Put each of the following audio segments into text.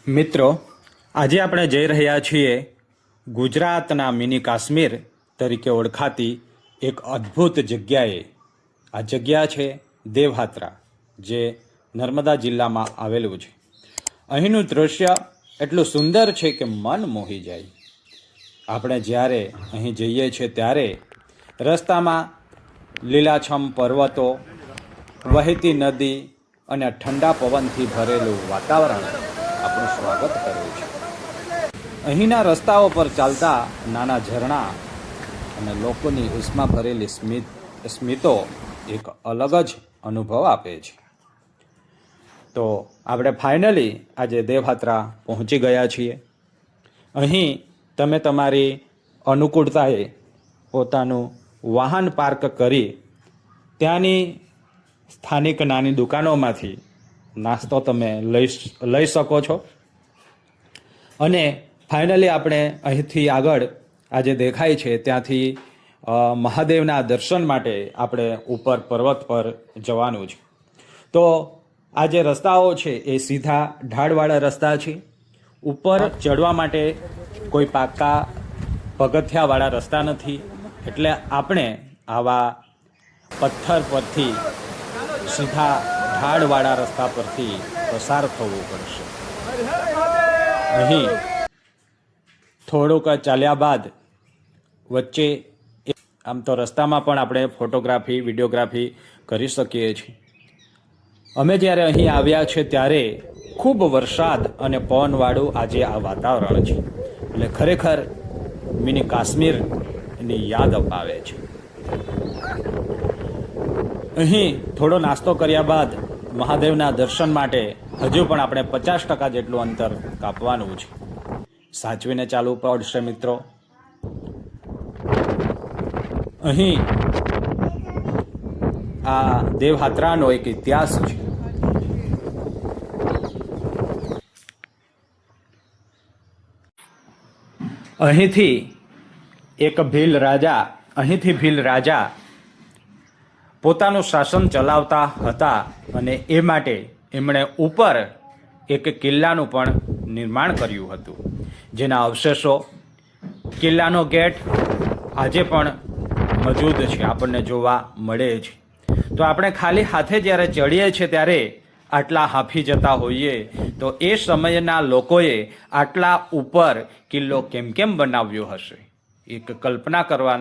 મિત્રો, આજે આપણે જઈ રહ્યા છીએ ગુજરાતના મિની કાશ્મીર તરીકે ઓળખાતી એક અદ્ભુત જગ્યાએ. આ જગ્યા છે દેવહાત્રા, જે નર્મદા જિલ્લામાં આવેલું છે. અહીંનું દૃશ્ય એટલું સુંદર છે કે મન મોહી જાય. આપણે જ્યારે અહીં જઈએ છીએ ત્યારે રસ્તામાં લીલાછમ પર્વતો, વહેતી નદી અને ઠંડા પવનથી ભરેલું વાતાવરણ આપણું સ્વાગત કરે છે. અહીંના રસ્તાઓ પર ચાલતા નાના ઝરણા અને લોકોની ઉષ્મા ભરેલી સ્મિતો એક અલગ જ અનુભવ આપે છે. તો આપણે ફાઇનલી આજે દેવહાત્રા પહોંચી ગયા છીએ. અહીં તમે તમારી અનુકૂળતાએ પોતાનું વાહન પાર્ક કરી ત્યાંની સ્થાનિક નાની દુકાનોમાંથી નાસ્તો તમે લઈ શકો છો. અને ફાઇનલી આપણે અહીંથી આગળ આજે દેખાય છે ત્યાંથી મહાદેવના દર્શન માટે આપણે ઉપર પર્વત પર જવાનું છે. તો આ જે રસ્તાઓ છે એ સીધા ઢાળવાળા રસ્તા છે. ઉપર ચડવા માટે કોઈ પાકા પગથિયાવાળા રસ્તા નથી, એટલે આપણે આવા પથ્થર પરથી સીધા ઢાળવાળા રસ્તા પરથી પસાર થવું પડશે. અહીં થોડુંક ચાલ્યા બાદ વચ્ચે આમ તો રસ્તામાં પણ આપણે ફોટોગ્રાફી, વિડીયોગ્રાફી કરી શકીએ છીએ. અમે જ્યારે અહીં આવ્યા છે ત્યારે ખૂબ વરસાદ અને પવનવાળું આજે આ વાતાવરણ છે, એટલે ખરેખર મિની કાશ્મીરની યાદ અપાવે છે. અહીં થોડો નાસ્તો કર્યા બાદ મહાદેવના દર્શન માટે હજુ પણ આપણે 50% જેટલું અંતર કાપવાનું છે. સાચવીને ચાલવું પડશે મિત્રો. અહીં આ દેવહાત્રાનો એક ઇતિહાસ છે. અહીંથી ભીલ રાજા પોતાનું શાસન ચલાવતા હતા અને એ માટે એમણે ઉપર એક કિલ્લાનું પણ નિર્માણ કર્યું હતું, જેના અવશેષો, કિલ્લાનો ગેટ આજે પણ મજૂદ છે, આપણને જોવા મળે છે. તો આપણે ખાલી હાથે જ્યારે ચડીએ છીએ ત્યારે આટલા હાંફી જતા હોઈએ, તો એ સમયના લોકોએ આટલા ઉપર કિલ્લો કેમ બનાવ્યો હશે, એક કલ્પના કરવા,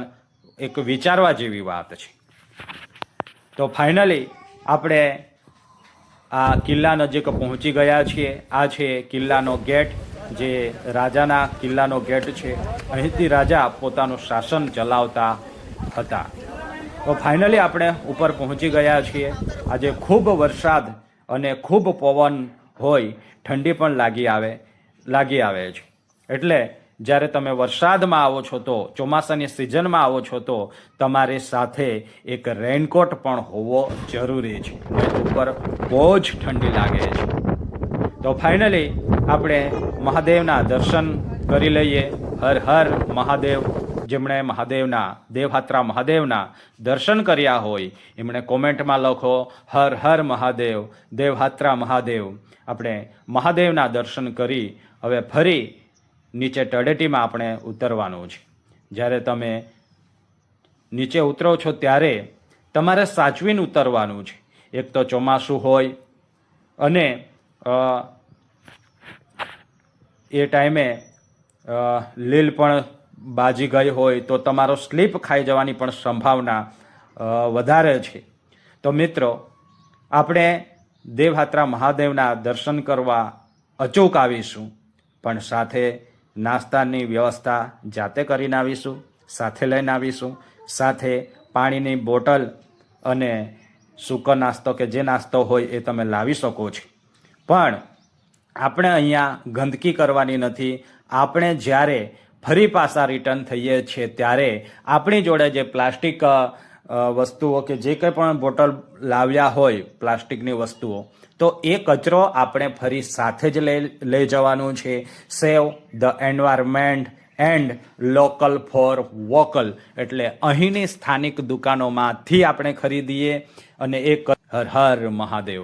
એક વિચારવા જેવી વાત છે. તો ફાઇનલી આપણે આ કિલ્લા નજીક પહોંચી ગયા છીએ. આ છે કિલ્લાનો ગેટ, જે રાજાના કિલ્લાનો ગેટ છે. અહીંથી રાજા પોતાનું શાસન ચલાવતા હતા. તો ફાઇનલી આપણે ઉપર પહોંચી ગયા છીએ. આજે ખૂબ વરસાદ અને ખૂબ પવન હોય, ઠંડી પણ લાગી આવે છે. એટલે જ્યારે તમે વરસાદમાં આવો છો, તો ચોમાસાની સિઝનમાં આવો છો, તો તમારી સાથે એક રેઇનકોટ પણ હોવો જરૂરી છે. ઉપર બહુ જ ઠંડી લાગે છે. તો ફાઇનલી આપણે મહાદેવના દર્શન કરી લઈએ. હર હર મહાદેવ. જેમણે દેવહાત્રા મહાદેવના દર્શન કર્યા હોય એમણે કોમેન્ટમાં લખો હર હર મહાદેવ, દેવહાત્રા મહાદેવ. આપણે મહાદેવના દર્શન કરી હવે ફરી નીચે તળેટીમાં આપણે ઉતરવાનું છે. જ્યારે તમે નીચે ઉતરો છો ત્યારે તમારે સાચવીને ઉતરવાનું છે. એક તો ચોમાસું હોય અને એ ટાઈમે લીલ પણ બાજી ગઈ હોય, તો તમારો સ્લીપ ખાઈ જવાની પણ સંભાવના વધારે છે. તો મિત્રો, આપણે દેવહાત્રા મહાદેવના દર્શન કરવા અચૂક આવીશું, પણ સાથે નાસ્તાની વ્યવસ્થા જાતે કરીને આવીશું, સાથે લઈને આવીશું. સાથે પાણીની બોટલ અને સૂકો નાસ્તો કે જે નાસ્તો હોય એ તમે લાવી શકો છો. પણ આપણે અહીંયા ગંદકી કરવાની નથી. આપણે જ્યારે ફરી પાછા રિટર્ન થઈએ છીએ ત્યારે આપણી જોડે જે પ્લાસ્ટિક વસ્તુઓ કે જે કંઈ પણ બોટલ લાવ્યા હોય, પ્લાસ્ટિકની વસ્તુઓ, તો એ કચરો આપણે ફરી સાથે જ લઈ જવાનું છે. સેવ the environment and local for vocal, એટલે અહીંની સ્થાનિક દુકાનોમાંથી આપણે ખરીદીએ અને એક હર હર મહાદેવ.